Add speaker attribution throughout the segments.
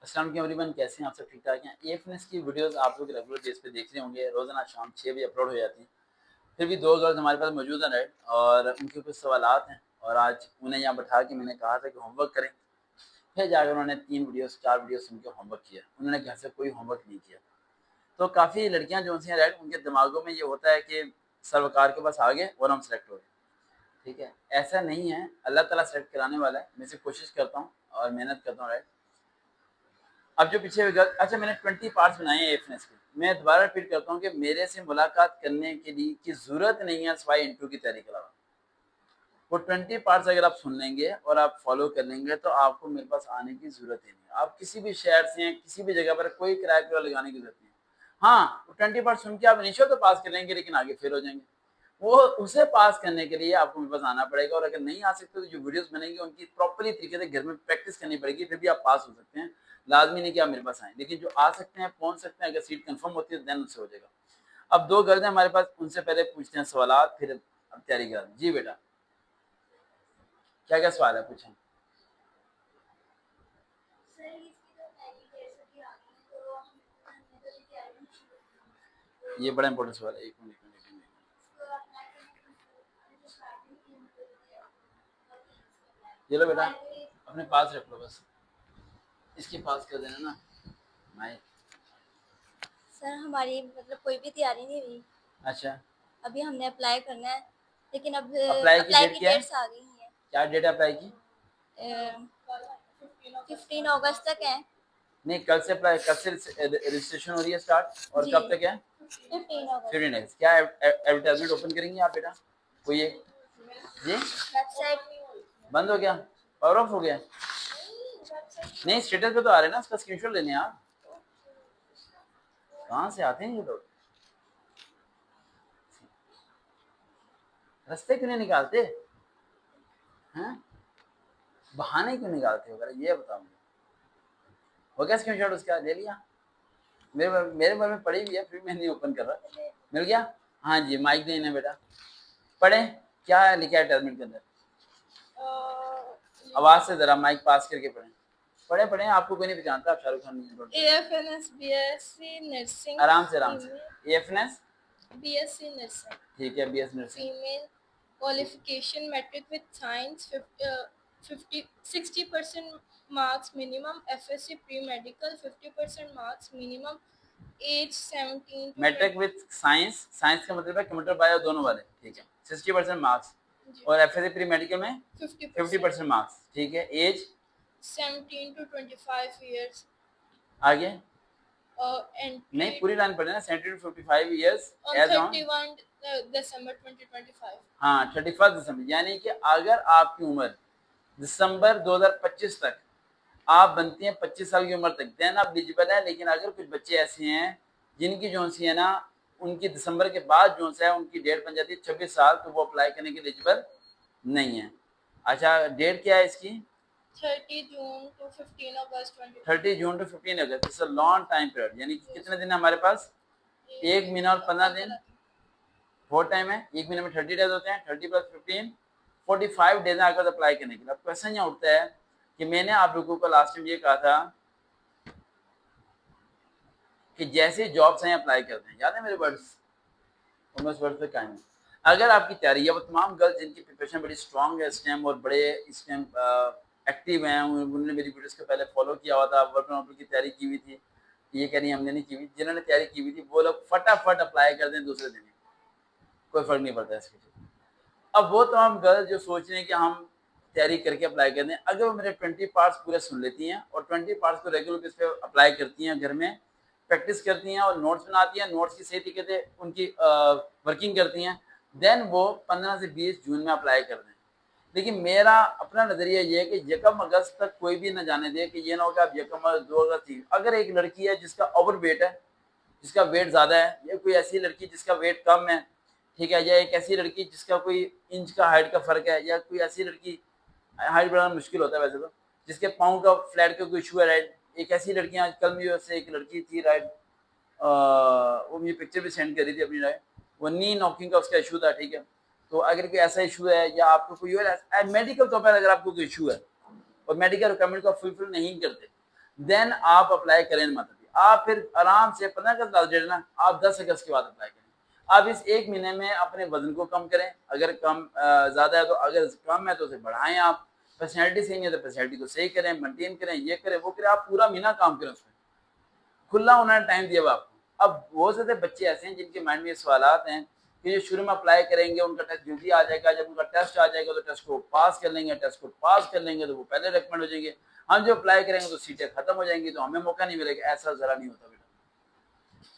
Speaker 1: अस्सलाम वालेकुम एवरीवन, कैसे हैं आप सब? ठीक ठाक हैं। ए फिटनेस की वीडियोस आप लोग रेगुलर बेस पे देख रहे होंगे, रोजाना शाम 6 बजे अपलोड हो जाती हैं। फिर भी दो गर्ल्स हमारे पास मौजूद हैं, राइट, और उनके कुछ सवालात हैं और आज उन्हें यहाँ बैठा के मैंने कहा था कि होमवर्क करें। फिर जाकर उन्होंने 3 वीडियोस 4 वीडियोस सुन के होमवर्क किया। उन्होंने घर से कोई होमवर्क नहीं किया। तो काफ़ी लड़कियाँ जो हैं, राइट, उनके दिमागों में ये होता है कि सरोकार के पास आ गए और हम सेलेक्ट हो गए। ठीक है, ऐसा नहीं है। अल्लाह ताला सेलेक्ट कराने वाला है। मैं सिर्फ कोशिश करता हूँ और मेहनत करता हूँ, राइट। अब जो पीछे अच्छा, मैंने 20 पार्ट्स बनाए हैं एफएनएस के। मैं दोबारा रिपीट करता हूँ कि मेरे से मुलाकात करने के लिए की ज़रूरत नहीं है सिवाय इंटरव्यू की तैयारी के अलावा। वो 20 पार्ट्स अगर आप सुन लेंगे और आप फॉलो कर लेंगे तो आपको मेरे पास आने की ज़रूरत ही नहीं है। आप किसी भी शहर से हैं, किसी भी जगह पर कोई किराया किराया लगाने की ज़रूरत नहीं है। हाँ, वो 20 पार्ट सुन के आप इनिशियल तो पास कर लेंगे लेकिन आगे फेल हो जाएँगे। वो उसे पास करने के लिए आपको मेरे पास आना पड़ेगा और अगर नहीं आ सकते तो जो वीडियोस बनेंगी उनकी प्रॉपर्ली तरीके से घर में प्रैक्टिस करनी पड़ेगी, फिर भी आप पास हो सकते हैं। लाज़मी नहीं कि आप मेरे पास आएँ, लेकिन जो आ सकते हैं, पहुँच सकते हैं, अगर सीट कंफर्म होती है देन उनसे हो जाएगा। अब 2 गर्ल्स हैं हमारे पास, उनसे पहले पूछते हैं सवालात, फिर अब तैयारी करें। जी बेटा, क्या-क्या सवाल है, पूछें? ये बड़ा इंपॉर्टेंट सवाल है। 1 मिनट, 1 मिनट, 1 मिनट। ये लो बेटा, अपने पास रख लो बस। इसके पास कर देना ना माइक।
Speaker 2: सर हमारी मतलब कोई भी तैयारी नहीं हुई।
Speaker 1: अच्छा,
Speaker 2: अभी हमने अप्लाई करना है, लेकिन अब
Speaker 1: अप्लाई की
Speaker 2: अप्लाई
Speaker 1: डेट
Speaker 2: की
Speaker 1: क्या है?
Speaker 2: डेट्स आ गई हैं।
Speaker 1: क्या डेट है अप्लाई की?
Speaker 2: 15 अगस्त तक है।
Speaker 1: नहीं, कल से अप्लाई, कल से रजिस्ट्रेशन हो रही है स्टार्ट, और
Speaker 2: जी,
Speaker 1: कब तक है?
Speaker 2: 15 अगस्त
Speaker 1: 15
Speaker 2: तक।
Speaker 1: डेज। क्या एडवर्टाइजमेंट ओपन करेंगे आप बेटा? कोई एक? जी,
Speaker 2: वेबसाइट
Speaker 1: बंद हो गया, पावर ऑफ हो गया? नहीं, स्टेटस पे तो आ रहे हैं ना, उसका स्क्रीनशॉट लेने हैं आप। कहाँ से आते हैं ये लोग? रास्ते क्यों नहीं निकालते हैं? बहाने क्यों निकालते हो? ये बताओ मुझे। हो गया स्क्रीनशॉट उसका? ले लिया? मेरे बारे में पड़ी हुई है, फिर मैं नहीं ओपन कर रहा। मिल गया? हाँ जी, माइक देना बेटा। पढ़े, क्या लिखा है एडवर्टाइजमेंट के अंदर? आवाज से जरा माइक पास करके पढ़ें। पढ़े पढ़े, आपको कोई नहीं पहचानता, आप शाहरुख खान नहीं।
Speaker 2: AFNS BSc नर्सिंग,
Speaker 1: आराम से आराम से। एफएनएस
Speaker 2: BSc नर्सिंग,
Speaker 1: ठीक है, BS nursing.
Speaker 2: Female, qualification matric with science 60% marks minimum, FSC pre medical 50% marks minimum, age 17 to
Speaker 1: matric with science, science का मतलब है कंप्यूटर बायो दोनों वाले, ठीक है। 60% मार्क्स और एफएससी प्री मेडिकल में 50% मार्क्स, ठीक है। Age
Speaker 2: 17 to 25 years.
Speaker 1: आगे नहीं, पूरी लाइन पढ़े ना। 17 to 55 years age on
Speaker 2: 31 December 2025.
Speaker 1: हाँ 31 दिसंबर, यानी कि अगर आपकी उम्र दिसंबर 2025 तक आप बनती हैं 25 साल की उम्र तक, देन आप एलिजिबल है। लेकिन अगर कुछ बच्चे ऐसे हैं जिनकी जो सी है ना, उनकी दिसंबर के बाद जो है उनकी डेट बन जाती है 26 साल, तो वो अप्लाई करने के एलिजिबल नहीं है। अच्छा, डेट क्या है इसकी?
Speaker 2: 30 June to 15 August 2025.
Speaker 1: 30 जून टू 15 अगस्त। It's a long time period, यानी कि कितने दिन है हमारे पास? 1 महीना और 15 दिन। बहुत टाइम है। 1 महीने में 30 डेज होते हैं। 30 प्लस 15 45 डेज है आपका अप्लाई करने के लिए। अब क्वेश्चन यहाँ उठता है कि मैंने आप लोगों को लास्ट टाइम ये कहा था कि जैसे जॉब्स हैं अप्लाई करते हैं, याद है मेरे वर्ड्स? उनमें वर्ड्स पे कायम है। अगर आपकी तैयारी है, वो तमाम गर्ल्स जिनकी प्रिपरेशन बड़ी स्ट्रांग है इस टाइम और बड़े इस टाइम एक्टिव हैं, उन्होंने मेरी वीडियोस को पहले फॉलो किया हुआ था, वर्क नॉट की तैयारी की हुई थी, ये कह रही हमने नहीं की हुई। जिन्होंने तैयारी की हुई थी वो लोग फटाफट अप्लाई कर दें दूसरे दिन, कोई फर्क नहीं पड़ता इसके। अब वो तमाम गर्ल्स जो सोच रहे हैं कि हम तैयारी करके अप्लाई कर दें, अगर वो मेरे 20 पार्ट्स पूरे सुन लेती हैं और 20 पार्ट्स को रेगुलर बेस पे अप्लाई करती हैं, घर में प्रैक्टिस करती हैं और नोट्स बनाती हैं, नोट्स की सही तरीके से उनकी वर्किंग करती हैं, देन वो 15 से 20 जून में अप्लाई कर दें। लेकिन मेरा अपना नज़रिया ये है कि 1 अगस्त तक कोई भी न जाने दे, कि ये ना हो कि आप 1 अगस्त 2 अगस्त 3। अगर एक लड़की है जिसका ओवर वेट है, जिसका वेट ज़्यादा है, या कोई ऐसी लड़की जिसका वेट कम है, ठीक है, या एक ऐसी लड़की जिसका कोई इंच का हाइट का फ़र्क है, या कोई ऐसी लड़की, हाइट बढ़ाना मुश्किल होता है वैसे तो, जिसके पाँव का फ्लैट का कोई इशू है, राइट। एक ऐसी लड़कियाँ, कल भी वैसे एक लड़की थी, राइट, वो मुझे पिक्चर भी सेंड करी थी अपनी, राइट, वो नी नॉकिंग का उसका इशू था, ठीक है। तो अगर कोई ऐसा इशू है या आपको कोई और मेडिकल तौर पर अगर आपको कोई इशू है और मेडिकल रिक्वायरमेंट को फुलफिल नहीं करते, देन आप अप्लाई करें मत अभी, आप फिर आराम से 15 अगस्त लास्ट डेट ना, आप 10 अगस्त के बाद अप्लाई करें। आप इस 1 महीने में अपने वजन को कम करें, अगर कम ज़्यादा है तो, अगर कम है तो उसे बढ़ाएं आप, पर्सनैलिटी सही नहीं है तो पर्सनैलिटी को सही करें, मेंटेन करें, ये करें वो करें, आप पूरा महीना काम करें उसमें, खुला उन्होंने टाइम दिया हुआ आपको। अब बहुत सारे बच्चे ऐसे हैं जिनके माइंड में ये सवालात हैं कि जो शुरू में अप्लाई करेंगे उनका टेस्ट जल्दी आ जाएगा, जब उनका टेस्ट आ जाएगा तो टेस्ट को पास कर लेंगे, टेस्ट को पास कर लेंगे तो वो पहले रिकमेंड हो जाएंगे, हम जो अप्लाई करेंगे तो सीटें खत्म हो जाएंगी तो हमें मौका नहीं मिलेगा। ऐसा जरा नहीं होता बेटा,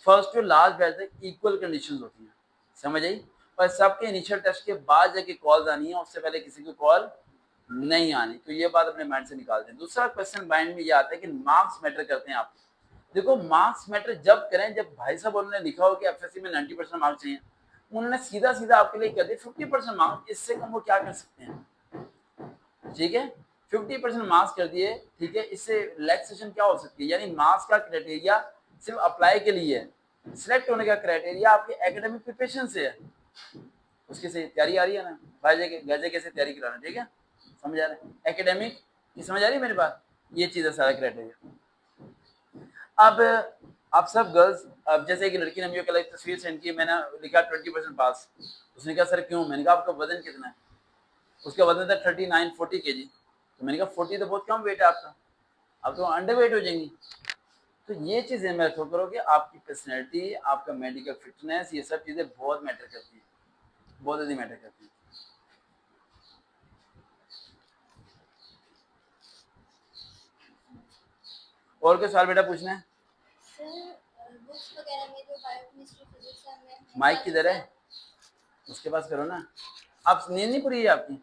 Speaker 1: फर्स्ट टू लास्ट बैच तक इक्वल कंडीशंस होती हैं, समझ आई। पर सबके इनिशियल टेस्ट के बाद जाके कॉल्स आनी है, उससे पहले किसी को कॉल नहीं आनी, तो ये बात अपने माइंड से निकाल दें। दूसरा क्वेश्चन माइंड में ये आता है कि मार्क्स मैटर करते हैं आप, देखो मार्क्स मैटर जब करें जब भाई साहब उन्होंने लिखा हो कि एफएससी में 90% मार्क्स चाहिए, उन्होंने सीधा सीधा आपके लिए कर दिया 50% मार्क्स, इससे कम वो क्या कर सकते हैं, ठीक है 50% मार्क्स कर दिए, ठीक है, इससे रिलैक्सेशन क्या हो सकती है, यानी मार्क्स का क्राइटेरिया सिर्फ अप्लाई के लिए है, सिलेक्ट होने का क्राइटेरिया आपके एकेडमिक प्रिपरेशन से है, उसकी सही तैयारी आ रही है ना, गजे कैसे तैयारी कराना, ठीक है, समझ आ रहा है एकेडमिक, ये समझ आ रही है मेरी बात, ये चीज़ है सारा क्राइटेरिया। अब आप सब गर्ल्स, अब जैसे कि लड़की ने मुझे कल एक तस्वीर सेंड की, मैंने लिखा 20% पास, उसने कहा सर क्यों, मैंने कहा आपका वजन कितना है, उसका वजन था 39-40 kg, तो मैंने कहा 40 तो बहुत कम वेट है आपका, अब तो अंडर वेट हो जाएंगी। तो ये चीज़ें मैं रखो करो कि आपकी पर्सनैलिटी, आपका मेडिकल फिटनेस, ये सब चीज़ें बहुत मैटर करती हैं, बहुत ज़्यादा मैटर करती हैं। और क्या सवाल बेटा पूछना है?
Speaker 2: बुक्स वगैरह में जो बायोकेमिस्ट्री फिजिक्स है हमें
Speaker 1: माइक किधर है, उसके पास करो ना। आप नींद नहीं पूरी है आपकी,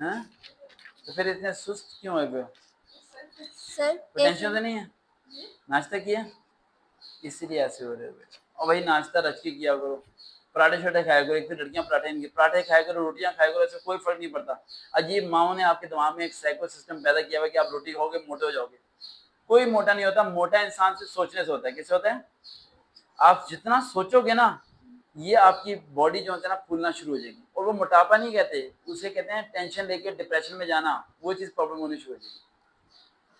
Speaker 1: हैं? तो फिर इतने सुस्त क्यों हुए हो?
Speaker 2: सर
Speaker 1: टेंशन तो नहीं है? नाश्ता किया इसलिए ऐसे हो रहे हो? और वही नाश्ता रच के किया करो, पराठे छोटे खाया करो, एक तो लड़कियां पराठे खाया करो, रोटियां खाया करो, ऐसे कोई फर्क नहीं पड़ता। अजीब माओ ने आपके दिमाग में एक साइको सिस्टम पैदा किया हुआ कि आप रोटी खाओगे मोटे हो जाओगे, कोई मोटा नहीं होता, मोटा इंसान से सोचने से होता है। किससे होता है? आप जितना सोचोगे ना, ये आपकी बॉडी जो होता है ना फूलना शुरू हो जाएगी, और वो मोटापा नहीं कहते, उसे कहते हैं टेंशन लेके डिप्रेशन में जाना, वो चीज़ प्रॉब्लम होनी शुरू हो जाएगी,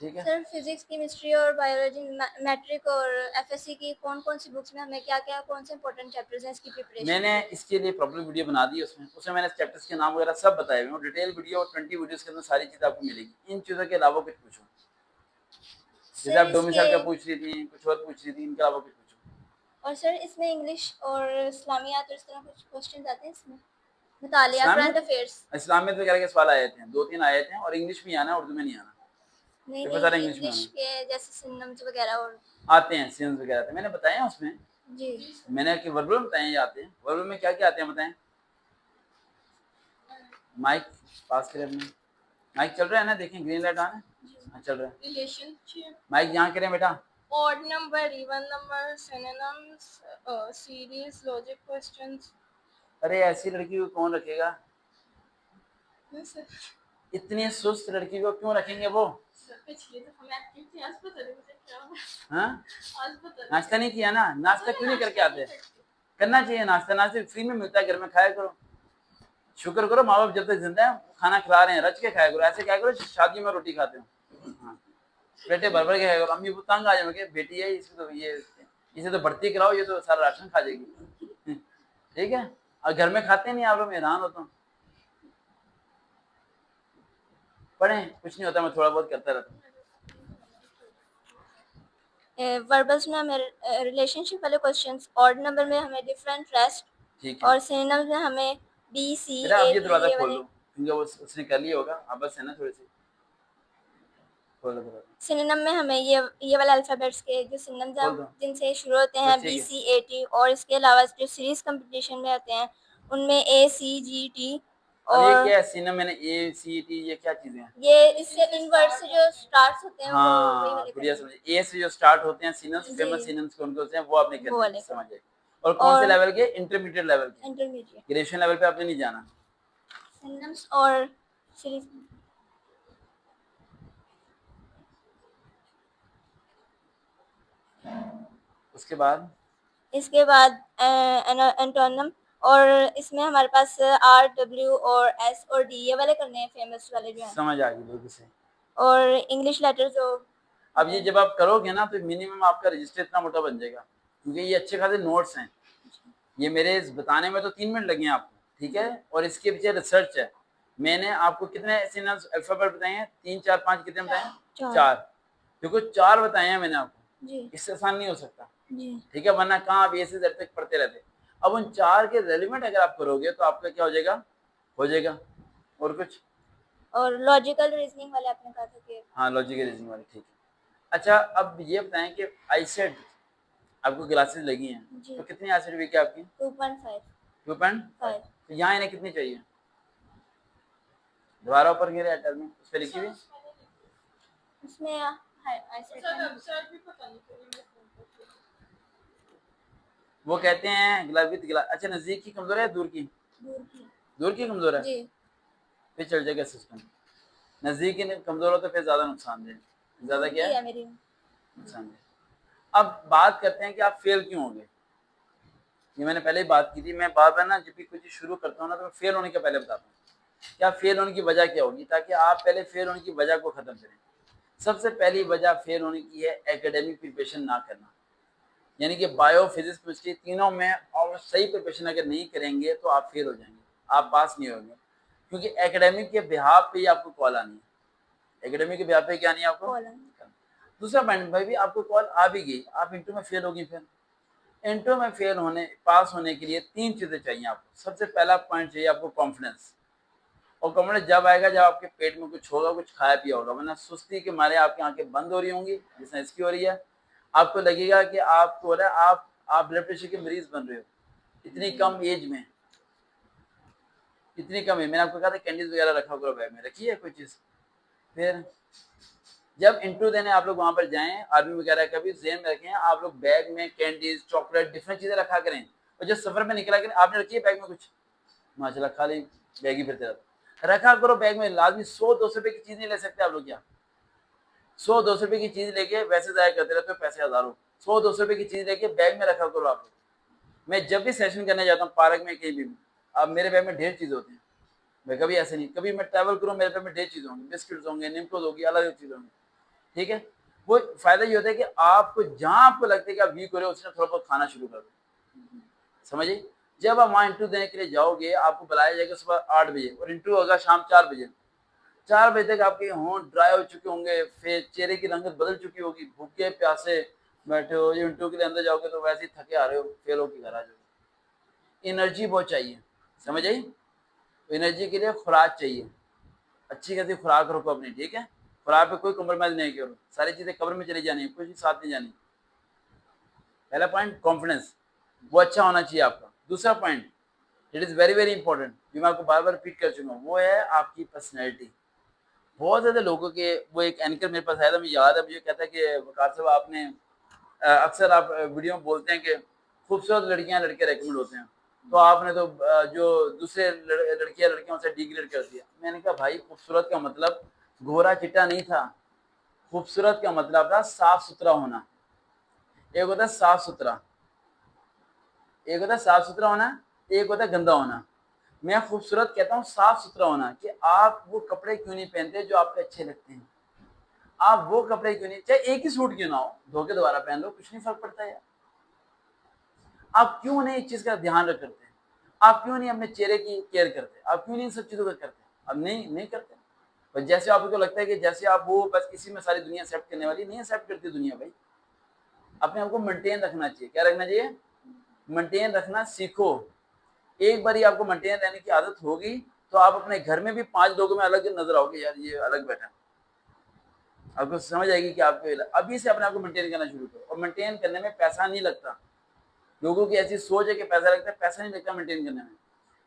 Speaker 1: ठीक है।
Speaker 2: सर फिजिक्स केमिस्ट्री और बायोलॉजी मैट्रिक और एफएससी की कौन कौन सी बुक्स में हमें क्या क्या कौन से इंपॉर्टेंट चैप्टर्स हैं इसकी प्रिपरेशन?
Speaker 1: मैंने इसके लिए प्रॉपर वीडियो बना दी, उसमें मैंने चैप्टर्स के नाम वगैरह सब बताए हुए हैं, डिटेल वीडियो और 20 वीडियोस के अंदर सारी चीज़ आपको मिलेगी। इन चीज़ों के अलावा कुछ पूछो, जैसे आप डोमिसाइल का पूछ रही थी, कुछ और पूछ रही थी, इनके अलावा कुछ पूछो।
Speaker 2: और सर इसमें इंग्लिश और इस्लामियात और इस तरह कुछ क्वेश्चंस आते हैं इसमें, मुतालिया करंट अफेयर्स?
Speaker 1: इस्लाम में तो वगैरह के सवाल आए थे, 2-3 आए थे, और इंग्लिश में आना, उर्दू में नहीं आना,
Speaker 2: नहीं
Speaker 1: पेपर सारा
Speaker 2: नहीं
Speaker 1: इंग्लिश में
Speaker 2: इंग्लिश के जैसे सिनोनिम्स वगैरह और
Speaker 1: आते हैं, सिंस वगैरह थे, मैंने बताया उसमें,
Speaker 2: जी
Speaker 1: मैंने कि वर्बल बताए आते हैं, वर्बल में क्या क्या आते हैं बताएं। माइक पास करें अपने, माइक चल रहा है ना, देखें ग्रीन लाइट ऑन है, हाँ चल रहा है,
Speaker 2: रिलेशनशिप,
Speaker 1: माइक यहाँ करें बेटा।
Speaker 2: odd number, even number, synonyms, series, logic questions.
Speaker 1: अरे ऐसी लड़की को कौन रखेगा,
Speaker 2: Yes, sir.
Speaker 1: इतनी सुस्त लड़की को क्यों रखेंगे वो?
Speaker 2: पिछली दफा मैं एक्टिव थी, आज पता नहीं मुझे क्या हुआ।
Speaker 1: हाँ
Speaker 2: आज पता नहीं।
Speaker 1: नाश्ता नहीं किया ना, नाश्ता क्यों नहीं करके आते? करना चाहिए नाश्ता, नाश्ता फ्री में मिलता है, घर में खाया करो, शुक्र करो माँ बाप जब तक जिंदा है खाना खिला रहे हैं, रच के खाया करो, ऐसे खाया करो शादी में रोटी खाते हो, हाँ पेटे भर भर के खाया करो। अम्मी वो तंग आ जाएंगे, बेटी है इसको तो ये, इसे तो भर्ती कराओ, ये तो सारा राशन खा जाएगी, ठीक है, और घर में खाते नहीं आप लोग, हैरान होता हूँ। पढ़ें, कुछ नहीं होता, मैं थोड़ा बहुत करता रहता हूँ।
Speaker 2: वर्बल्स में हमें रिलेशनशिप वाले क्वेश्चंस, ऑड नंबर में हमें डिफरेंट, रेस्ट,
Speaker 1: ठीक है,
Speaker 2: और सिनोनिम्स में हमें बी सी
Speaker 1: बेटा
Speaker 2: ए
Speaker 1: आप ये
Speaker 2: टी
Speaker 1: दरवाजा
Speaker 2: ये
Speaker 1: खोल
Speaker 2: वाले।
Speaker 1: दो, क्योंकि वो उसने कर लिया होगा, आप बस है ना थोड़ी सी खोल दो दरवाजा,
Speaker 2: सिनोनिम में हमें ये वाले अल्फाबेट्स के जो सिनोनिम्स हैं
Speaker 1: खोल दो
Speaker 2: जिनसे शुरू होते हैं
Speaker 1: बस, ठीक
Speaker 2: बी
Speaker 1: है।
Speaker 2: सी ए टी, और इसके अलावा जो सीरीज कंपटीशन में होते हैं उनमें ए सी जी टी।
Speaker 1: अब ये
Speaker 2: और
Speaker 1: क्या है सीनम, मैंने ए सी टी, ये क्या चीजें हैं?
Speaker 2: ये इससे इन वर्ड से जो स्टार्ट होते हैं वो वही
Speaker 1: हाँ
Speaker 2: वाले
Speaker 1: बढ़िया
Speaker 2: करने
Speaker 1: समझे, ए से जो स्टार्ट होते हैं सीनम्स,
Speaker 2: जी
Speaker 1: फेमस सीनम्स कौन कौन से हैं वो आपने
Speaker 2: वो
Speaker 1: करने हैं,
Speaker 2: वाले
Speaker 1: समझ
Speaker 2: करने।
Speaker 1: जाए। और कौन से
Speaker 2: और
Speaker 1: लेवल के? इंटरमीडिएट लेवल के,
Speaker 2: इंटरमीडिएट
Speaker 1: ग्रेजुएशन लेवल पे आपने नहीं जाना।
Speaker 2: सिनोनिम्स और सीरीज।
Speaker 1: उसके बाद
Speaker 2: इसके बाद एंटोनिम, और इसमें हमारे पास आर डब्ल्यू और एस और डी ये वाले करने हैं, फेमस वाले जो हैं।
Speaker 1: समझ आ गई बिल्कुल सही।
Speaker 2: और इंग्लिश लेटर जो
Speaker 1: अब ये जब आप करोगे ना तो मिनिमम आपका रजिस्टर इतना मोटा बन जाएगा, क्योंकि ये अच्छे खासे नोट्स हैं। ये मेरे इस बताने में तो 3 मिनट लगे हैं आपको, ठीक है, और इसके पीछे रिसर्च है। मैंने आपको कितने सिग्नल्स अल्फाबेट बताए हैं? 3 4 5 कितने बताए हैं? 4। देखो 4 बताए हैं मैंने आपको,
Speaker 2: जी
Speaker 1: इससे आसान नहीं हो सकता,
Speaker 2: जी
Speaker 1: ठीक है, वरना कहाँ आप ए से जेड तक पढ़ते रहते। अब उन 4 के रेलिवेंट अगर आप करोगे तो आपका क्या हो जाएगा। और कुछ?
Speaker 2: और लॉजिकल रीजनिंग वाले आपने कहा था कि
Speaker 1: हाँ, लॉजिकल रीजनिंग वाली, ठीक है। अच्छा, अब ये बताएं कि आईसेट आपको ग्लासेस लगी हैं,
Speaker 2: जी
Speaker 1: तो कितनी आईसेट वीक है आपकी?
Speaker 2: 2.5
Speaker 1: 2.5। तो यहाँ इन्हें कितनी चाहिए? दोबारा ऊपर गिरे एटर में उस पर लिखी हुई
Speaker 2: उसमें
Speaker 1: वो कहते हैं ग्लास विद ग्लास। अच्छा, नजदीक की कमजोर है या दूर की? दूर की कमजोर है,
Speaker 2: जी
Speaker 1: फिर चल जाएगा सिस्टम। नजदीक की कमजोर हो तो फिर ज्यादा नुकसानदेह। ज्यादा क्या है?
Speaker 2: मेरी
Speaker 1: नुकसानदेह। अब बात करते हैं कि आप फेल क्यों होंगे। ये मैंने पहले ही बात की थी। मैं बार बार ना जब भी कुछ शुरू करता हूँ ना तो मैं फेल होने के पहले बताता हूँ क्या फेल होने की वजह क्या होगी, ताकि आप पहले फेल होने की वजह को खत्म करें। सबसे पहली वजह फेल होने की है एकेडमिक प्रिपरेशन ना करना, यानी कि बायो, फिजिक्स, केमिस्ट्री तीनों में और सही प्रिपरेशन अगर नहीं करेंगे तो आप फेल हो जाएंगे, आप पास नहीं होंगे, क्योंकि एकेडमिक के बिहाफ पे ही आपको कॉल आनी है। एकेडमिक के बिहाफ पे क्या नहीं है आपको? दूसरा पॉइंट, भाई भी आपको कॉल आ भी गई, आप इंटरव्यू में फेल होगी, फिर इंटरव्यू में फेल होने, पास होने के लिए 3 चीजें चाहिए आपको। सबसे पहला पॉइंट चाहिए आपको कॉन्फिडेंस, और कॉन्फिडेंस जब आएगा जब आपके पेट में कुछ होगा, कुछ खाया पिया होगा, वरना सुस्ती के मारे आपकी आंखें बंद हो रही होंगी, जिसने इसकी हो रही है। आपको लगेगा कि आपको हो रहा है आप ब्लड प्रेशर के मरीज बन रहे हो इतनी कम एज में, इतनी कम है। मैंने आपको कहा था कैंडीज वगैरह रखा करो बैग में, रखी है कोई चीज। फिर जब इंटरव्यू देने आप लोग वहां पर जाएं, आर्मी वगैरह का भी ज़हन में रखें, आप लोग बैग में कैंडीज, चॉकलेट, डिफरेंट चीजें रखा करें। और जब सफर में निकला करें, आपने रखी है बैग में कुछ? माशाल्लाह, खाली बैग ही फिरते रहते। रखा करो बैग में, लाजमी 100-200 रुपए की चीज नहीं ले सकते आप लोग। क्या 100-200 रुपए की चीज लेके वैसे जाया करते रहते हो पैसे हजारों। 100-200 रुपए की चीज लेके बैग में रखा करो आप लोग। मैं जब भी सेशन करने जाता हूँ पार्क में कहीं भी, अब मेरे बैग में ढेर चीज होती है। मैं कभी ऐसे नहीं, कभी मैं ट्रैवल करूँ मेरे बैग में ढेर चीज होंगी, बिस्किट्स होंगे, निम्टोज होगी, अलग अलग चीज होंगी, ठीक है। वो फायदा ये होता है कि आपको जहां आपको लगता है कि आप वीक हो रहे हो उसने थोड़ा बहुत खाना शुरू कर दो, समझिए। जब आप वहां इंटरव्यू देने के लिए जाओगे, आपको बुलाया जाएगा सुबह 8 बजे और इंटरव्यू होगा शाम 4 बजे। 4 बजे तक आपके होंठ ड्राई हो चुके होंगे, फिर चेहरे की रंगत बदल चुकी होगी, भूखे प्यासे बैठे हो, ये इंटरव्यू के लिए अंदर जाओगे तो वैसे ही थके आ रहे हो, फेल होकर घर आ जाओगे। एनर्जी बहुत चाहिए, समझ आई। तो एनर्जी के लिए खुराक चाहिए, अच्छी खासी खुराक रखो अपनी, ठीक है। खुराक पे कोई कम्प्रोमाइज नहीं करो, सारी चीजें कब्र में चली जानी है, कुछ साथ नहीं जानी। पहला पॉइंट कॉन्फिडेंस, वो अच्छा होना चाहिए आपका। दूसरा point, it is very very important, जो मैं आपको बार बार रिपीट कर चुका हूँ, वो है आपकी पर्सनैलिटी। बहुत ज्यादा लोगों के, वो एक एंकर मेरे पास आया था, मुझे याद है, मुझे कहता है कि वकार साहब आपने अक्सर आप वीडियो में बोलते हैं कि खूबसूरत लड़कियां लड़के रेकमेंड होते हैं, तो आपने तो जो दूसरे लड़कियां लड़कियों से डिग्रेड कर दिया। मैंने कहा भाई, खूबसूरत का मतलब गोरा चिट्टा नहीं था, खूबसूरत का मतलब था साफ सुथरा होना। एक होता है साफ सुथरा, एक होता है साफ सुथरा होना, एक होता है गंदा होना। मैं खूबसूरत कहता हूँ साफ सुथरा होना, कि आप वो कपड़े क्यों नहीं पहनते जो आपको अच्छे लगते हैं। आप वो कपड़े क्यों नहीं, चाहे एक ही सूट क्यों ना हो, धो के दोबारा पहन लो, कुछ नहीं फर्क पड़ता है। आप क्यों नहीं इस चीज का ध्यान रख करते? आप क्यों नहीं अपने चेहरे की केयर करते? आप क्यों नहीं इन सब चीजों का करते? अब नहीं करते। पर जैसे आपको लगता है कि जैसे आप वो बस इसी में सारी दुनिया एक्सेप्ट करने वाली, नहीं एक्सेप्ट करती दुनिया भाई। अपने आपको मेंटेन रखना चाहिए। क्या रखना चाहिए? मेंटेन रखना सीखो। एक बार आपको मेंटेन रहने की आदत होगी तो आप अपने घर में भी 5 लोगों में अलग नजर आओगे, यार ये अलग बैठा। आपको समझ आएगी कि आपको अभी से अपने आपको मेंटेन करना शुरू करो। और मेंटेन करने में पैसा नहीं लगता। लोगों की ऐसी सोच है कि पैसा लगता है, पैसा नहीं लगता मेंटेन करने में।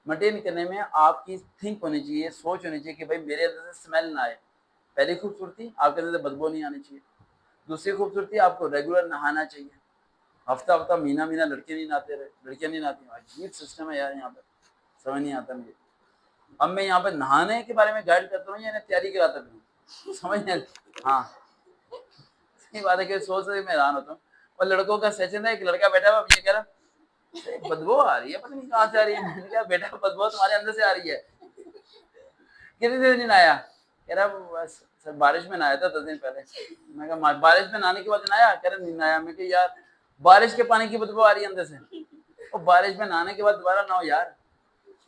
Speaker 1: मेंटेन करने में आपकी थिंक होनी चाहिए, सोच होनी चाहिए कि भाई मेरे अंदर से स्मेल ना आए। पहली खूबसूरती, आपके अंदर से बदबू नहीं आनी चाहिए। दूसरी खूबसूरती, आपको रेगुलर नहाना चाहिए। हफ्ता हफ्ता महीना महीना लड़के नहीं नहाते रहे, लड़कियां नहीं नहाती। अजीब सिस्टम है यार यहाँ पर, समझ नहीं आता मुझे। अब मैं यहाँ पर नहाने के बारे में गाइड करता हूँ या इन्हें तैयारी कराता हूँ, समझ नहीं। हाँ, सही बात है कि सोच से मैं हैरान होता हूँ। और लड़कों का सेशन है, एक लड़का बैठा हुआ, ये कह रहा बदबू आ रही है, पता नहीं कहाँ से आ रही है। मैंने कहा बेटा बदबू तुम्हारे अंदर से आ रही है, कितनी देर नहीं नहाया? कह रहा सर बारिश में नहाया था 10 दिन पहले। मैं कहा बारिश में नहाने के बाद नहाया? कह रहे नहीं नहाया। मैं कहा यार बारिश के पानी की बदबू आ रही है अंदर से, और बारिश में नहाने के बाद दोबारा नहाओ यार।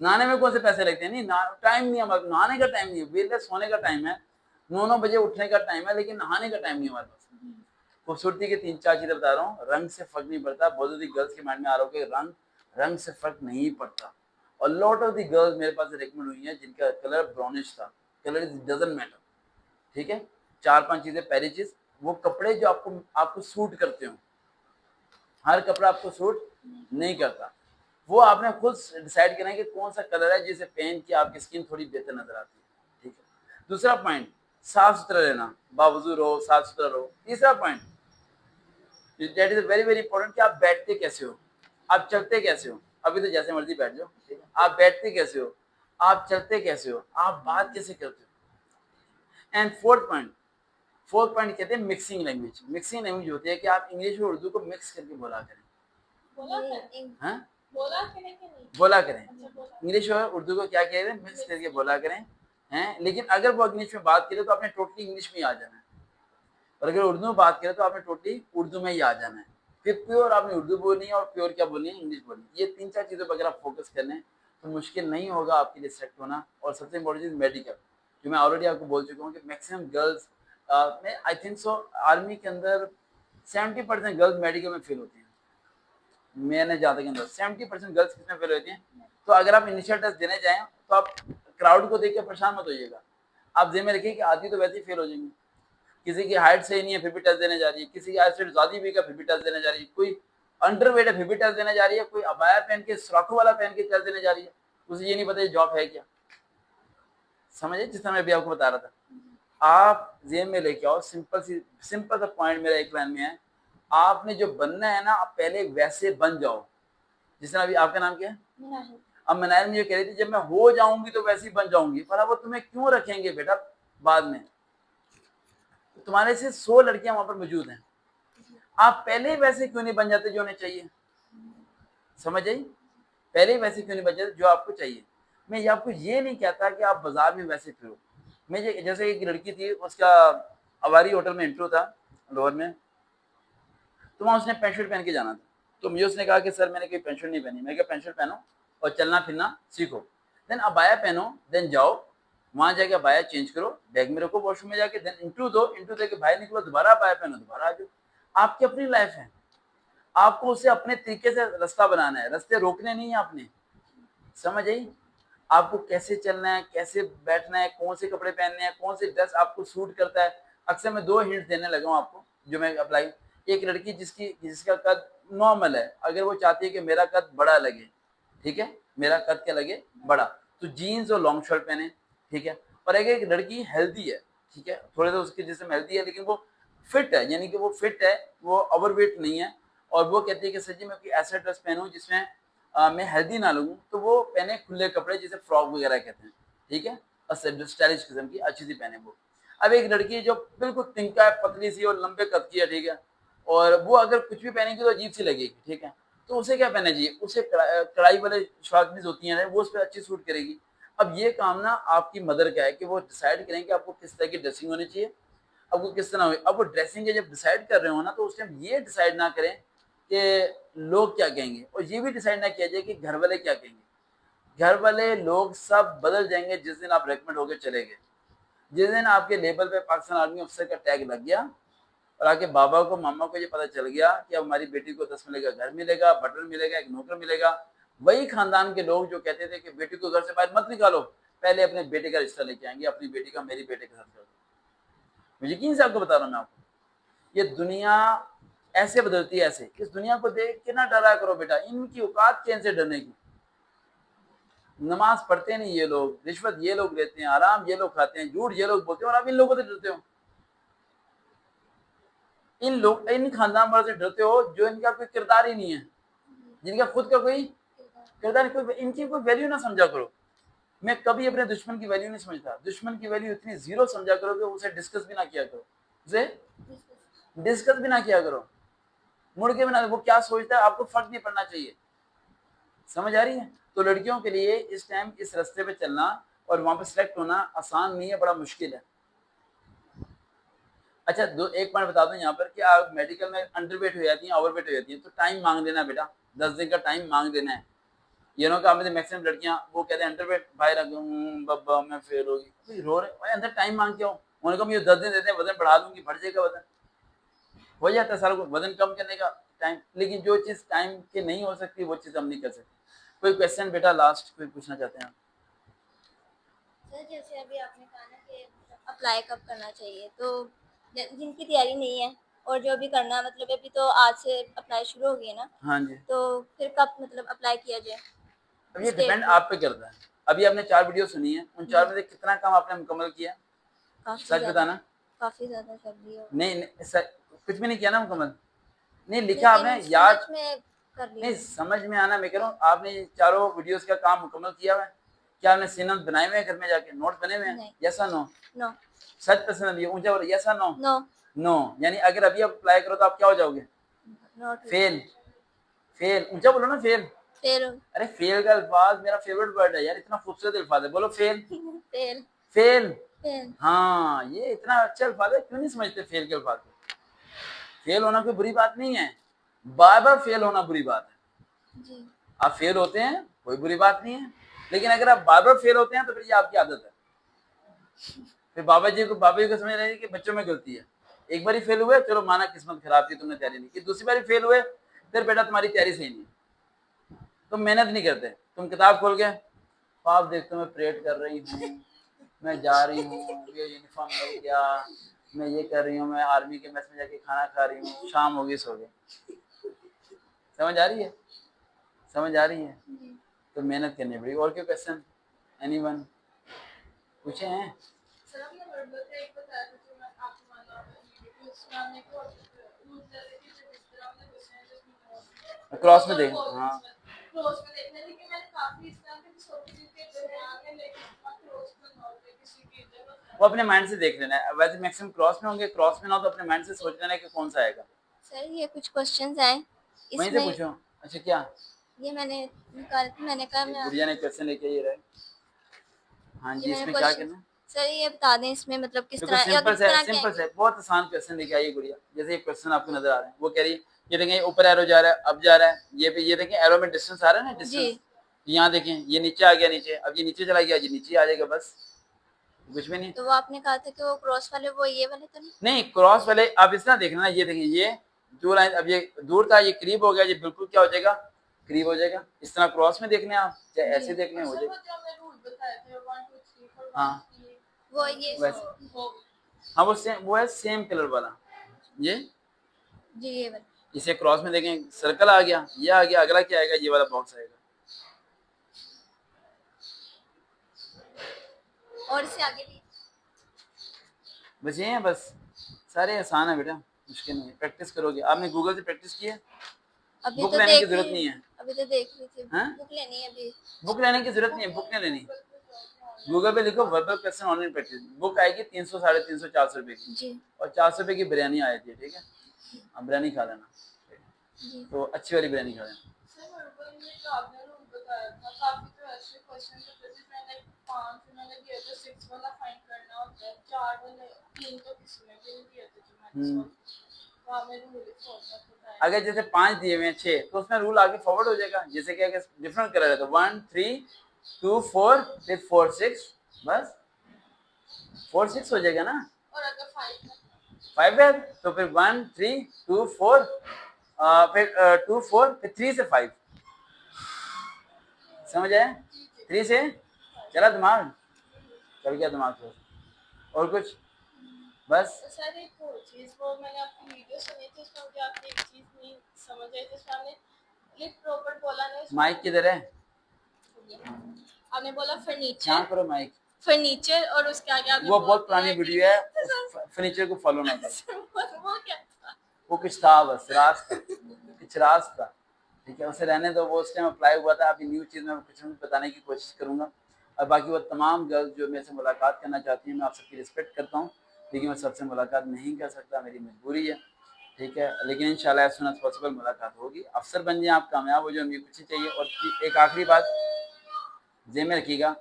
Speaker 1: नहाने में कौन से पैसे लगते हैं? नहीं टाइम नहीं है हमारे, नहाने का टाइम नहीं है, वेले सोने का टाइम है, 9 बजे उठने का टाइम है, लेकिन नहाने का टाइम नहीं हमारे पास। खूबसूरती के 3-4 चीजें बता रहा हूँ, रंग से फर्क नहीं पड़ता। बहुत सारी गर्ल्स के माइंड में आ रहा हो कि रंग से फर्क नहीं पड़ता, और लॉट ऑफ दी गर्ल्स मेरे पास रिकमेंड हुई हैं जिनका कलर ब्राउनिश था, कलर इज डजंट मैटर, ठीक है। 4-5 चीजें। पहली चीज, वो कपड़े जो आपको सूट करते हो, हर कपड़ा आपको सूट नहीं करता, वो आपने खुद डिसाइड करना है कि कौन सा कलर है जिसे पहन के आपकी स्किन थोड़ी बेहतर नजर आती है, ठीक है। दूसरा पॉइंट, साफ सुथरा रहना, बावजूद रहो, साफ सुथरा रहो। तीसरा point, that is very very important, कि आप बैठते कैसे हो, आप चलते कैसे हो। अभी तो जैसे मर्जी बैठ जाओ, ठीक है, आप बैठते कैसे हो, आप चलते कैसे हो, आप बात कैसे करते हो। एंड फोर्थ पॉइंट कहते हैं मिक्सिंग लैंग्वेज। मिक्सिंग लैंग्वेज होती है कि आप इंग्लिश और उर्दू को मिक्स करके बोला करें। हाँ,
Speaker 2: बोला करें कि नहीं?
Speaker 1: बोला करें।
Speaker 2: अच्छा, बोला।
Speaker 1: इंग्लिश और उर्दू को क्या कह रहे हैं, मिक्स करके बोला करें, हैं। लेकिन अगर वो इंग्लिश में बात करें तो आपने टोटली इंग्लिश में ही आ जाना है, और अगर उर्दू में बात करें तो आपने टोटली उर्दू में ही आ जाना है। फिर प्योर आपने उर्दू बोलनी है, और प्योर क्या बोलनी है, इंग्लिश बोलनी है। ये 3-4 चीज़ों पर अगर आप फोकस कर लें तो मुश्किल नहीं होगा आपके लिए सेलेक्ट होना। और सबसे इम्पोर्टेंट चीज़ मेडिकल, जो मैं ऑलरेडी आपको बोल चुका हूँ कि मैक्सिमम गर्ल्स में आई थिंक सो आर्मी के अंदर 70% गर्ल्स मेडिकल में फेल होती हैं। मैंने जहाँ तक अंदर 70% गर्ल्स किसमें फेल होती हैं। तो अगर आप इनिशियल टेस्ट देने जाएं तो आप क्राउड को देख के परेशान मत होइएगा, आप जेब में रखिए कि आधी तो वैसे ही फेल हो जाएंगे। किसी की हाइट सही नहीं है फिर भी टेस्ट देने जा रही है, किसी की हाइट ज्यादा भी का फिर भी टेस्ट देने जा रही है, कोई अंडरवेट है फिर भी टेस्ट देने जा रही है, कोई अबाया पहन के सुराखों वाला पहन के टेस्ट देने जा रही है, उसे ये नहीं पता जॉब है क्या। समझे जिस तरह मैं भी आपको बता रहा था। आप जेब में लेके आओ, सिंपल सा पॉइंट मेरा एक लाइन में है, आपने जो बनना है ना आप पहले वैसे बन जाओ। जिस तरह अभी आपका नाम क्या है? अब मनायर मुझे कह रही थी जब मैं हो जाऊंगी तो वैसे ही बन जाऊंगी, पर वो तुम्हें क्यों रखेंगे बेटा बाद में, तुम्हारे से 100 लड़कियां वहां पर मौजूद हैं, आप पहले ही वैसे क्यों नहीं बन जाते जो होने चाहिए। समझ आई? पहले ही वैसे क्यों नहीं बन जाते जो आपको चाहिए। मैं ये आपको ये नहीं कहता कि आप बाजार में वैसे फिरो। मैं जैसे एक लड़की थी, उसका अवारी होटल में इंटरव्यू था लोअर में, तो वहाँ उसने पैंट शर्ट पहन के जाना था। तो मुझे उसने कहा कि सर मैंने कोई पैंट शर्ट नहीं पहनी। मैं क्या, पैंट शर्ट पहनो और चलना फिरना सीखो, देन अबाया पहनो, देन जाओ वहां जाके अबाया चेंज करो, बैग में रखो, वॉशरूम में जाके, देन इंटरव्यू दो, इंटरव्यू देके बाहर निकलो, दोबारा अबाया पहनो, दोबारा आ जाओ। आपकी अपनी लाइफ है, आपको उसे अपने तरीके से रास्ता बनाना है, रास्ते रोकने नहीं है आपने। समझ आई? आपको कैसे चलना है, कैसे बैठना है, कौन से कपड़े पहनने हैं, कौन से ड्रेस आपको सूट करता है। अक्सर मैं 2 हिंट देने लगा हूँ आपको जो मैं अप्लाई। एक लड़की जिसका कद नॉर्मल है, अगर वो चाहती है कि मेरा कद बड़ा लगे, ठीक है, मेरा कद क्या लगे, बड़ा, तो जीन्स और लॉन्ग शर्ट पहने, ठीक है। और अगर एक लड़की हेल्दी है, ठीक है, थोड़े तो उसके जिसम हेल्दी है लेकिन वो फिट है, यानी कि वो फिट है, वो ओवरवेट नहीं है, और वो कहती है कि सर जी मैं कोई ऐसा ड्रेस पहनूं जिसमें मैं हेल्दी ना लगूं, तो वो पहने खुले कपड़े जिसे फ्रॉक वगैरह कहते हैं, ठीक है, और स्टाइलिश किस्म की अच्छी सी पहने वो। अब एक लड़की जो बिल्कुल तिनका है, पतली सी और लंबे कद की है, ठीक है, और वो अगर कुछ भी पहनेगी तो अजीब सी लगेगी, ठीक है, तो उसे क्या पहनना चाहिए, उसे कढ़ाई वाले शॉर्ट होती हैं वो उस पर अच्छी सूट करेगी। अब ये काम ना आपकी मदर का है कि वो डिसाइड करें कि आपको किस तरह की ड्रेसिंग होनी चाहिए, आपको किस तरह हुई। अब वो ड्रेसिंग जब डिसाइड कर रहे हो ना, तो उस टाइम ये डिसाइड ना करें कि लोग क्या कहेंगे, और ये भी डिसाइड ना किया जाए कि घर वाले क्या कहेंगे। घर वाले लोग सब बदल जाएंगे जिस दिन आप रेकमेंड होकर चले गए। जिस दिन आपके लेबल पे पाकिस्तान आर्मी अफसर का टैग लग गया और आके बाबा को मामा को ये पता चल गया कि अब हमारी बेटी को 10 मिलेगा, घर मिलेगा, बटन मिलेगा, एक नौकर मिलेगा, वही खानदान के लोग जो कहते थे कि बेटी को घर से बाहर मत निकालो, पहले अपने बेटे का रिश्ता लेके आएंगे, अपनी बेटी का मेरी बेटे के साथ कर दो। यकीन से आपको बता रहा हूँ मैं आपको, ये दुनिया ऐसे बदलती है, ऐसे। इस दुनिया को देख के ना डरा करो बेटा, इनकी औकात चैन से डरने की। नमाज पढ़ते नहीं ये लोग, रिश्वत ये लोग लेते हैं, आराम ये लोग खाते हैं, झूठ ये लोग बोलते हैं, और आप इन लोगों से डरते हो। इन खानदान वालों से डरते हो जो इनका कोई किरदार ही नहीं है, जिनका खुद का कोई किरदार, कोई इनकी कोई वैल्यू ना समझा करो। मैं कभी अपने दुश्मन की वैल्यू नहीं समझता। दुश्मन की वैल्यू इतनी जीरो समझा करो कि उसे डिस्कस भी ना किया करो, उसे डिस्कस भी ना किया करो, मुड़ के बना, वो क्या सोचता है आपको फर्क नहीं पड़ना चाहिए। समझ आ रही है? तो लड़कियों के लिए इस टाइम इस रास्ते पे चलना और वहां पे सिलेक्ट होना आसान नहीं है, बड़ा मुश्किल है। अच्छा दो एक पॉइंट बता दूं यहाँ पर कि आप मेडिकल में अंडरवेट हो जाती हैं, ओवरवेट हो जाती हैं, तो टाइम मांग लेना बेटा, 10 दिन का टाइम मांग लेना है। ये नो का मैक्सिमम लड़कियां वो कहते हैं अंडरवेट भाई रख बब्बा मैं फेल होगी, भाई रो रहे भाई, अंदर टाइम मांग के आओ। उन्होंने कहा मुझे 10 दिन देते हैं, वजन बढ़ा दूंगी, बढ़ जाएगा वजन, हो जाता है सारा वजन कम करने का टाइम। लेकिन जो चीज टाइम के नहीं हो सकती वो चीज हम नहीं कर सकते। कोई क्वेश्चन बेटा लास्ट कोई पूछना चाहते हैं?
Speaker 3: सर जैसे अभी आपने कहा ना कि अप्लाई कब करना चाहिए, तो जिनकी तैयारी नहीं है और जो भी करना मतलब अभी तो आज से अप्लाई शुरू हो गई है ना,
Speaker 1: हाँ जी,
Speaker 3: तो फिर कब मतलब अप्लाई किया जाए?
Speaker 1: अब ये
Speaker 3: इस डेट
Speaker 1: डिपेंड
Speaker 3: पे
Speaker 1: आप पे करता है। अभी आपने 4 वीडियो सुनी है, उन 4 में से कितना काम आपने मुकम्मल किया?
Speaker 3: काफी
Speaker 1: सच
Speaker 3: ज्यादा,
Speaker 1: बताना।
Speaker 3: काफी ज्यादा कर दी हो।
Speaker 1: नहीं, नहीं कुछ भी नहीं किया ना मुकम्मल? नहीं लिखा आपने
Speaker 3: लेकिन
Speaker 1: याद,
Speaker 3: समझ में कर
Speaker 1: नहीं
Speaker 3: लिया।
Speaker 1: समझ में आना मैं कह रहा हूँ, आपने ये चारों वीडियोस का काम मुकम्मल किया हुआ है? क्या आपने सीनम बनाए हुए हैं घर में जाके, नोट बने हुए हैं?
Speaker 3: नहीं।
Speaker 1: यस और नो?
Speaker 3: नो।
Speaker 1: सच पसंद है ऊंचा बोलो, यस और नो?
Speaker 3: नो।
Speaker 1: नो यानी अगर अभी आप अप्लाई करो तो आप क्या हो जाओगे?
Speaker 3: नॉट।
Speaker 1: फेल। फेल ऊंचा बोलो ना, फेल।
Speaker 3: फेल।
Speaker 1: अरे फेल का अल्फाज मेरा फेवरेट वर्ड है यार, इतना खूबसूरत अल्फाज है, बोलो फेल।
Speaker 3: फेल।
Speaker 1: फेल।
Speaker 3: फेल।
Speaker 1: हाँ ये इतना अच्छा अल्फाज है, क्यों नहीं समझते फेल के अल्फाज को? फेल होना कोई बुरी बात नहीं है, बार बार फेल होना बुरी बात है।
Speaker 3: जी।
Speaker 1: आप फेल होते हैं कोई बुरी बात नहीं है, लेकिन अगर आप बार बार फेल होते हैं तो फिर ये आपकी आदत है। फिर बाबा जी को समझ रहे हैं कि बच्चों में गलती है। एक बार ही फेल हुए चलो माना किस्मत खराब थी, तुमने तैयारी नहीं की, दूसरी बार फेल हुए फिर बेटा तुम्हारी तैयारी सही नहीं, तुम मेहनत नहीं करते, तुम किताब खोल के आप देखते हो मैं प्रेड कर रही हूँ, मैं जा रही हूँ, ये यूनिफॉर्म मिल गया, मैं ये कर रही हूँ, मैं आर्मी के मेस में जाके खाना खा रही हूँ, शाम होगी सो गए। समझ आ रही है? समझ आ रही है? तो मेहनत करनी पड़ेगी। और क्या क्वेश्चन एनीवन पूछे हैं?
Speaker 2: सर आपने वर्बल का एक बताया था जो मैं आपको माना वीडियो उसमें आपने को रूल जैसे कि जिस तरह हमने क्वेश्चन है जिसमें
Speaker 1: क्रॉस में देख, हाँ
Speaker 2: क्लोज में देखने थे कि मैंने काफी इस तरह की छोटी चीजें ध्यान में लेकिन क्लोज में नॉट है किसी की जगह
Speaker 1: वो अपने माइंड से देख लेना है। वैसे मैक्सिमम क्रॉस में होंगे, क्रॉस में ना हो तो अपने माइंड से सोच लेना है कि कौन सा आएगा।
Speaker 3: सर ये कुछ क्वेश्चंस आए
Speaker 1: वहीं से
Speaker 3: इसमें,
Speaker 1: पूछो। अच्छा क्या
Speaker 3: ये मैंने निकाल, मैंने कहा मैं
Speaker 1: गुड़िया ने क्वेश्चन लेके ये रहे। हाँ
Speaker 3: ये
Speaker 1: जी,
Speaker 3: मैंने
Speaker 1: इसमें क्या
Speaker 3: क्वेश्चन,
Speaker 1: करना है?
Speaker 3: सर ये बता दें इसमें मतलब किस
Speaker 1: देखो
Speaker 3: तरह या
Speaker 1: सिंपल
Speaker 3: किस
Speaker 1: से,
Speaker 3: तरह के
Speaker 1: सिंपल
Speaker 3: आएंगे?
Speaker 1: से बहुत आसान क्वेश्चन लेके आई गुड़िया। जैसे ये क्वेश्चन आपको नजर आ रहे हैं, वो कह रही है ये देखें ऊपर एरो जा रहा है, अब जा रहा है, ये देखें एरो में डिस्टेंस आ रहा है ना,
Speaker 3: जी।
Speaker 1: डिस्टेंस। यहाँ देखें ये नीचे आ गया, नीचे अब ये नीचे चला गया, ये नीचे आ जाएगा, बस कुछ भी नहीं।
Speaker 3: तो वो आपने कहा था कि वो क्रॉस वाले वो ये वाले तो नहीं?
Speaker 1: नहीं क्रॉस वाले आप इस तरह देखना ना, ये देखें ये दो लाइन, अब ये दूर था ये करीब हो गया, ये बिल्कुल क्या हो जाएगा, करीब हो जाएगा। इस तरह क्रॉस में देखने आप, चाहे ऐसे देखने हो जाएगा।
Speaker 2: जो हमने रूल बताए थे 1 2 3 4
Speaker 1: हाँ
Speaker 3: वो ये
Speaker 1: वैसे,
Speaker 2: वो
Speaker 1: हाँ वो है सेम कलर वाला ये।
Speaker 3: जी ये वाला।
Speaker 1: इसे क्रॉस में देखें सर्कल आ गया, ये आ गया, अगला क्या आएगा, ये वाला बॉक्स आएगा।
Speaker 3: और इससे आगे भी
Speaker 1: बस ये है, बस सारे आसान है बेटा, मुश्किल नहीं है, प्रैक्टिस करोगे। आपने गूगल से प्रैक्टिस की है?
Speaker 3: अभी
Speaker 1: बुक
Speaker 3: तो
Speaker 1: लेने की
Speaker 3: देख
Speaker 1: जरूरत
Speaker 3: रही,
Speaker 1: नहीं है।
Speaker 3: अभी तो देख रही थी,
Speaker 1: हाँ
Speaker 3: बुक लेनी है अभी।
Speaker 1: बुक लेने की जरूरत नहीं है, बुक नहीं लेनी। गूगल पे लिखो verbal question online practice, book आएगी 300 350 400 रुपए की,
Speaker 3: जी।
Speaker 1: और 400 रुपए की बिरयानी आ जाती है, ठीक है? आप बिरयानी खा लेना,
Speaker 3: जी।
Speaker 1: तो अच्छी वाली बिरयानी खा लेना।
Speaker 2: सर वर्बल में जो आपने रूल बताया था काफी तो ऐसे क्वेश्चन थे जिसमें लाइक 5 उन्होंने दिया था 6 वाला फाइंड करना होता है, 4 वाले 3 तो किसी ने भी नहीं दिया था जो मैंने सॉल्व तो हमें रूल फॉलो बताया।
Speaker 1: अगर जैसे 5 दिए हुए हैं 6 तो उसमें रूल आगे फॉरवर्ड हो जाएगा, जैसे कि अगर डिफरेंट कलर है तो 1 3 2 4 फिर 4 6, बस 4 6 हो जाएगा ना।
Speaker 2: और अगर 5
Speaker 1: फाइव है तो फिर 1 3 2 4, फिर 2 4 फिर 3 से 5, समझ आया? 3 से चला दिमाग, चल गया दिमाग से। और कुछ बस
Speaker 2: तो सर एक और चीज वो मैंने आपकी वीडियो सुनी थी उसमें मुझे आपकी एक चीज नहीं समझ आई थी उसमें आपने लिप प्रॉपर बोला नहीं उसमें
Speaker 1: माइक किधर है?
Speaker 2: आपने बोला
Speaker 1: यहाँ
Speaker 2: फर्नीचर
Speaker 1: करो माइक।
Speaker 2: फर्नीचर और उसके आगे आपने
Speaker 1: वो बहुत
Speaker 2: बोल
Speaker 1: पुरानी
Speaker 2: दिया
Speaker 1: वीडियो है, फर्नीचर को फॉलो ना करो।
Speaker 2: वो क्या था?
Speaker 1: वो कुछ था, बस राज था, कुछ राज था, ठीक है उसे रहने दो। वो उस टाइम अप्लाई हुआ था, अभी न्यू चीज़ में कुछ बताने की कोशिश करूंगा। और बाकी वो तमाम गर्ल्स जो मेरे से मुलाकात करना चाहती हैं, मैं आप सबकी रिस्पेक्ट करता हूँ, लेकिन मैं सबसे मुलाकात नहीं कर सकता, मेरी मजबूरी है, ठीक है। लेकिन इंशाल्लाह एज सून एज पॉसिबल मुलाकात होगी। अफसर बन जाए आप, कामयाब हो जाए, मुझे कुछ ही चाहिए। और एक आखिरी बात जेब में रखिएगा,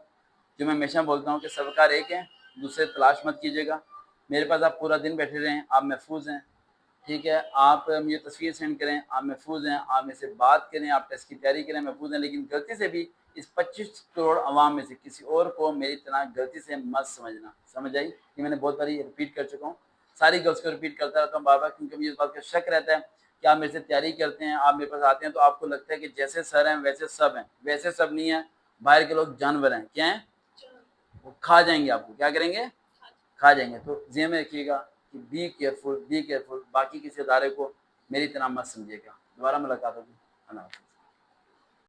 Speaker 1: जो मैं हमेशा बोलता हूँ कि सबकार एक है, दूसरे तलाश मत कीजिएगा। मेरे पास आप पूरा दिन बैठे रहें, आप महफूज हैं, ठीक है। आप मुझे तस्वीर सेंड करें, आप महफूज हैं, आप मेरे से बात करें, आप टेस्ट की तैयारी करें, महफूज हैं। लेकिन गलती से भी इस 25 करोड़ अवाम में से किसी और को मेरी तरह गलती से मत समझना। समझ आई? ये मैंने बहुत बारी रिपीट कर चुका हूँ, सारी गर्ल्स को रिपीट करता रहता हूँ बार बार, क्योंकि मुझे इस बात का शक रहता है कि आप मेरे से तैयारी करते हैं, आप मेरे पास आते हैं तो आपको लगता है कि जैसे सर हैं वैसे सब हैं। वैसे सब नहीं है, बाहर के लोग जानवर हैं। क्या हैं? वो खा जाएंगे आपको। क्या करेंगे? खा जाएंगे। तो ज़हन में रखिएगा कि बी केयरफुल, बी केयरफुल। बाकी किसी अदारे को मेरी तरह मत समझिएगा। दोबारा मुलाकात होगी। अल्लाह हाफ़िज़।